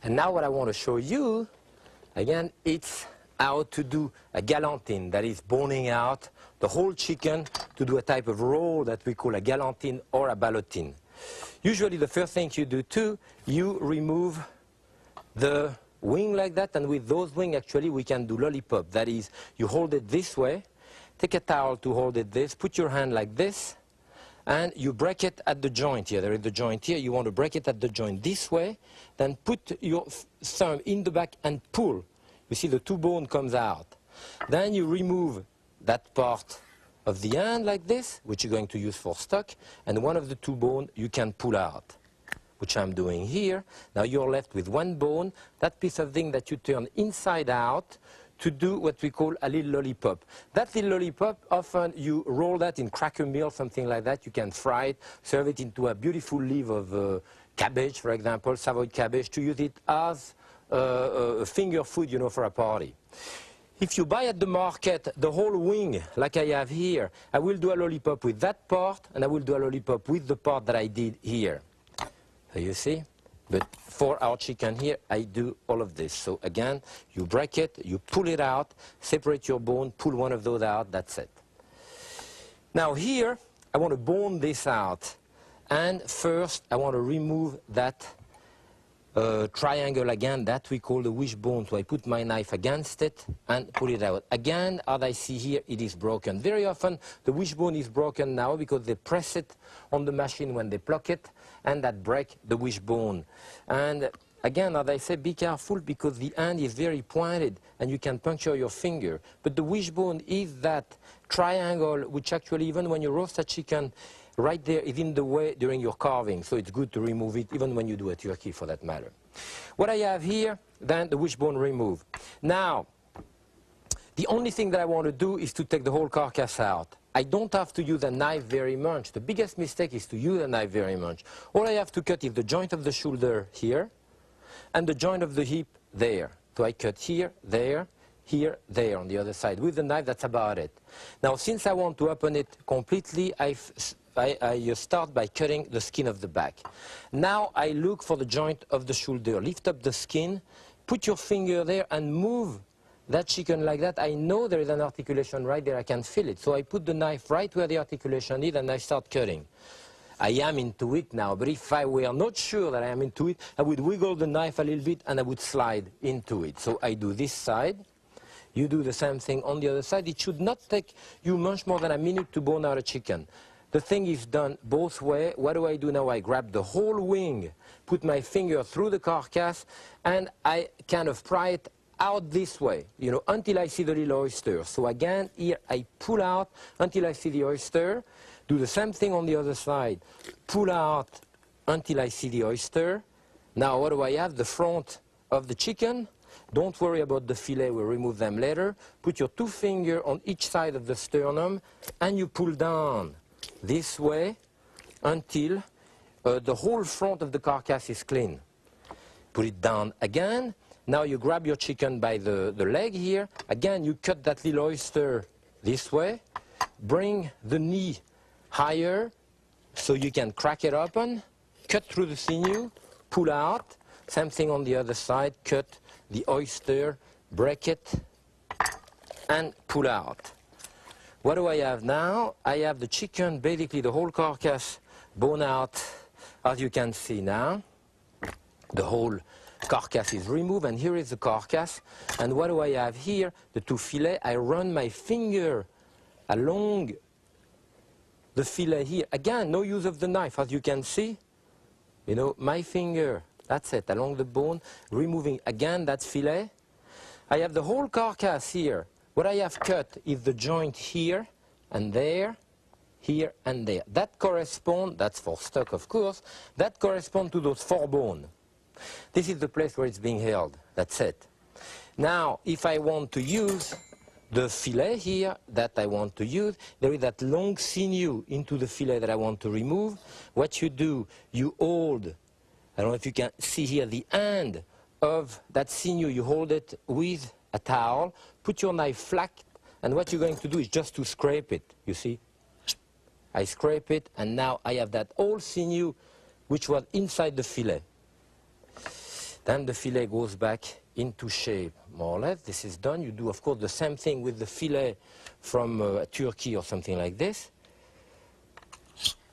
And now what I want to show you, again, it's how to do a galantine, that is boning out the whole chicken to do a type of roll that we call a galantine or a ballotine. Usually the first thing you do too, you remove the wing like that, and with those wings actually we can do lollipop. That is, you hold it this way, take a towel to hold it this, put your hand like this, and you break it at the joint here. There is the joint here, you want to break it at the joint this way, then put your thumb in the back and pull. You see the two bone comes out. Then you remove that part of the hand like this, which you're going to use for stock, and one of the two bone you can pull out, which I'm doing here. Now you're left with one bone, that piece of thing that you turn inside out to do what we call a little lollipop. That little lollipop, often you roll that in cracker meal, something like that. You can fry it, serve it into a beautiful leaf of cabbage, for example, Savoy cabbage, to use it as a finger food, you know, for a party. If you buy at the market the whole wing, like I have here, I will do a lollipop with that part, and I will do a lollipop with the part that I did here. So you see? But for our chicken here, I do all of this. So again, you break it, you pull it out, separate your bone, pull one of those out, that's it. Now here, I want to bone this out. And first, I want to remove that triangle again, that we call the wishbone. So I put my knife against it and pull it out. Again, as I see here, it is broken. Very often, the wishbone is broken now because they press it on the machine when they pluck it, and that break the wishbone. And again, as I say, be careful because the end is very pointed and you can puncture your finger. But the wishbone is that triangle which actually, even when you roast a chicken, right there is in the way during your carving, so it's good to remove it, even when you do a turkey for that matter. What I have here, then the wishbone removed. Now, the only thing that I want to do is to take the whole carcass out. I don't have to use a knife very much. The biggest mistake is to use a knife very much. All I have to cut is the joint of the shoulder here, and the joint of the hip there. So I cut here, there, on the other side. With the knife, that's about it. Now, since I want to open it completely, I start by cutting the skin of the back. Now I look for the joint of the shoulder. Lift up the skin, put your finger there and move that chicken like that. I know there is an articulation right there, I can feel it. So I put the knife right where the articulation is and I start cutting. I am into it now, but if I were not sure that I am into it, I would wiggle the knife a little bit and I would slide into it. So I do this side. You do the same thing on the other side. It should not take you much more than a minute to bone out a chicken. The thing is done both ways. What do I do now? I grab the whole wing, put my finger through the carcass, and I kind of pry it out this way, you know, until I see the little oyster. So again, here I pull out until I see the oyster. Do the same thing on the other side. Pull out until I see the oyster. Now what do I have? The front of the chicken. Don't worry about the fillet, we'll remove them later. Put your two fingers on each side of the sternum, and you pull down this way until the whole front of the carcass is clean. Put it down again. Now you grab your chicken by the leg here. Again, you cut that little oyster this way. Bring the knee higher so you can crack it open. Cut through the sinew, pull out. Same thing on the other side. Cut the oyster, break it, and pull out. What do I have now? I have the chicken, basically the whole carcass, bone out, as you can see now. The whole carcass is removed, and here is the carcass. And what do I have here? The two fillets. I run my finger along the fillet here. Again, no use of the knife, as you can see. You know, my finger, that's it, along the bone, removing again that fillet. I have the whole carcass here. What I have cut is the joint here and there, here and there. That corresponds, that's for stock of course, that corresponds to those four bones. This is the place where it's being held, that's it. Now, if I want to use the fillet here that I want to use, there is that long sinew into the fillet that I want to remove. What you do, you hold, I don't know if you can see here, the end of that sinew, you hold it with a towel, put your knife flat, and what you're going to do is just to scrape it, you see. I scrape it, and now I have that old sinew which was inside the fillet. Then the fillet goes back into shape, more or less. This is done. You do, of course, the same thing with the fillet from Turkey or something like this.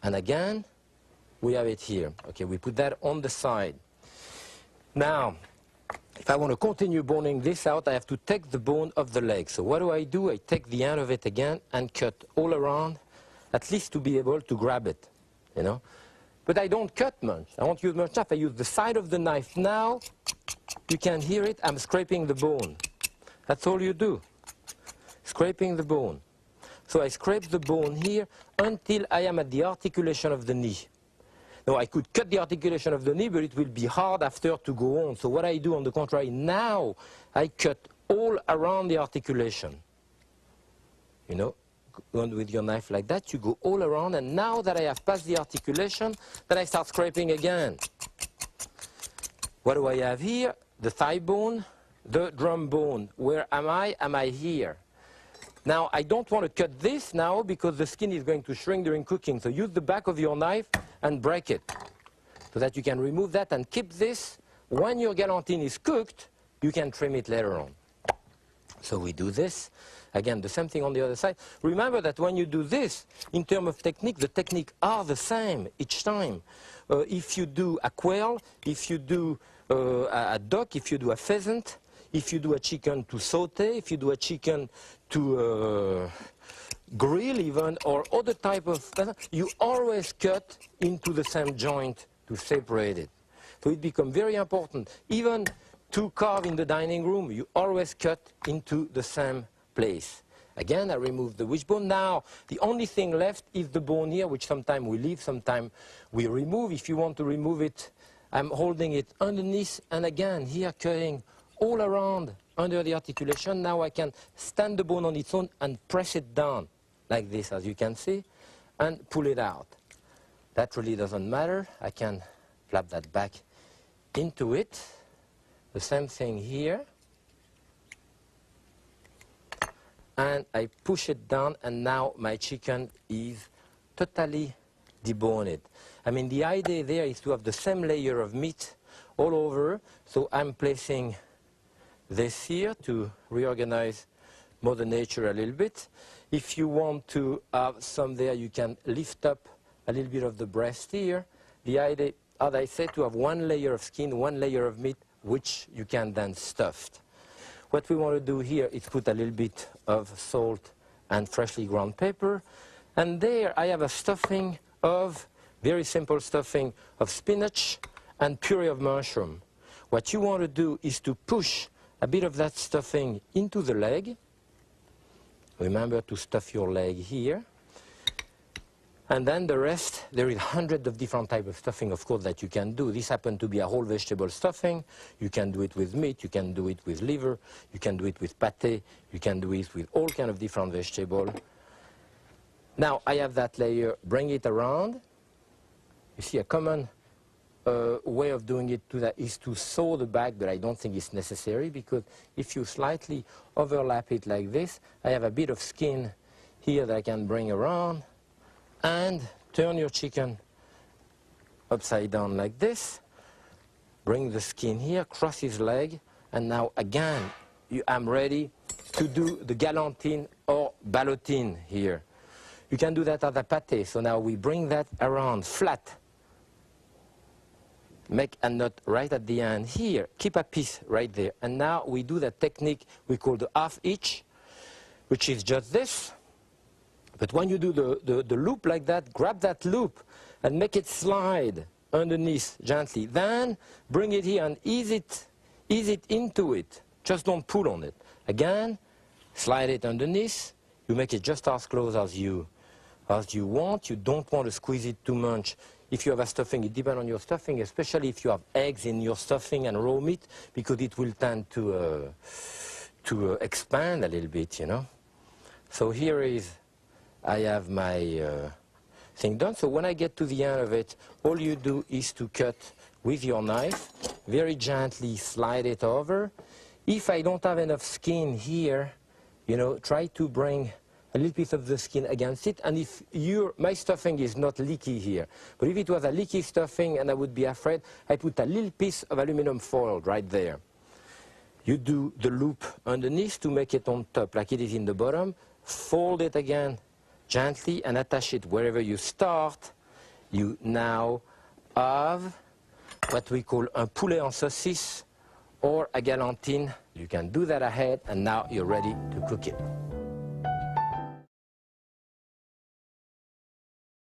And again, we have it here. Okay, we put that on the side. Now, if I want to continue boning this out, I have to take the bone of the leg. So what do? I take the end of it again and cut all around, at least to be able to grab it, you know. But I don't cut much. I won't use much knife. I use the side of the knife. Now, you can hear it. I'm scraping the bone. That's all you do. Scraping the bone. So I scrape the bone here until I am at the articulation of the knee. Now, I could cut the articulation of the knee, but it will be hard after to go on. So what I do, on the contrary, now I cut all around the articulation. You know, going with your knife like that, you go all around, and now that I have passed the articulation, then I start scraping again. What do I have here? The thigh bone, the drum bone. Where am I? Am I here? Now, I don't want to cut this now because the skin is going to shrink during cooking. So use the back of your knife and break it so that you can remove that and keep this. When your galantine is cooked, you can trim it later on. So we do this. Again, the same thing on the other side. Remember that when you do this, in terms of technique, the techniques are the same each time. If you do a quail, if you do a duck, if you do a pheasant, if you do a chicken to saute, if you do a chicken to grill even, or other type of pheasant, you always cut into the same joint to separate it. So it becomes very important. Even to carve in the dining room, you always cut into the same place. Again, I remove the wishbone. Now, the only thing left is the bone here, which sometimes we leave, sometimes we remove. If you want to remove it, I'm holding it underneath, and again, here cutting all around under the articulation. Now I can stand the bone on its own and press it down like this, as you can see, and pull it out. That really doesn't matter. I can flap that back into it. The same thing here. And I push it down, and now my chicken is totally deboned. I mean, the idea there is to have the same layer of meat all over. So I'm placing this here to reorganize Mother Nature a little bit. If you want to have some there, you can lift up a little bit of the breast here. The idea, as I said, to have one layer of skin, one layer of meat, which you can then stuff. What we want to do here is put a little bit of salt and freshly ground pepper. And there I have a stuffing of, very simple stuffing of spinach and puree of mushroom. What you want to do is to push a bit of that stuffing into the leg. Remember to stuff your leg here. And then the rest, there is hundreds of different types of stuffing, of course, that you can do. This happens to be a whole vegetable stuffing. You can do it with meat, you can do it with liver, you can do it with pate, you can do it with all kinds of different vegetables. Now, I have that layer, bring it around. You see, a common way of doing it to that is to sew the back, but I don't think it's necessary, because if you slightly overlap it like this, I have a bit of skin here that I can bring around, and turn your chicken upside down like this. Bring the skin here, cross his leg, and now again, I'm ready to do the galantine or ballotine here. You can do that at the pate, so now we bring that around flat. Make a knot right at the end here, keep a piece right there. And now we do that technique we call the half hitch, which is just this. But when you do the loop like that, grab that loop and make it slide underneath gently. Then bring it here and ease it into it. Just don't pull on it. Again, slide it underneath. You make it just as close as you want. You don't want to squeeze it too much. If you have a stuffing, it depends on your stuffing, especially if you have eggs in your stuffing and raw meat, because it will tend to expand a little bit, you know. So here is, I have my thing done. So when I get to the end of it, all you do is to cut with your knife, very gently slide it over. If I don't have enough skin here, you know, try to bring a little piece of the skin against it, and if my stuffing is not leaky here, but if it was a leaky stuffing and I would be afraid, I put a little piece of aluminum foil right there. You do the loop underneath to make it on top like it is in the bottom, fold it again gently and attach it wherever you start. You now have what we call un poulet en saucisse or a galantine. You can do that ahead, and now you're ready to cook it.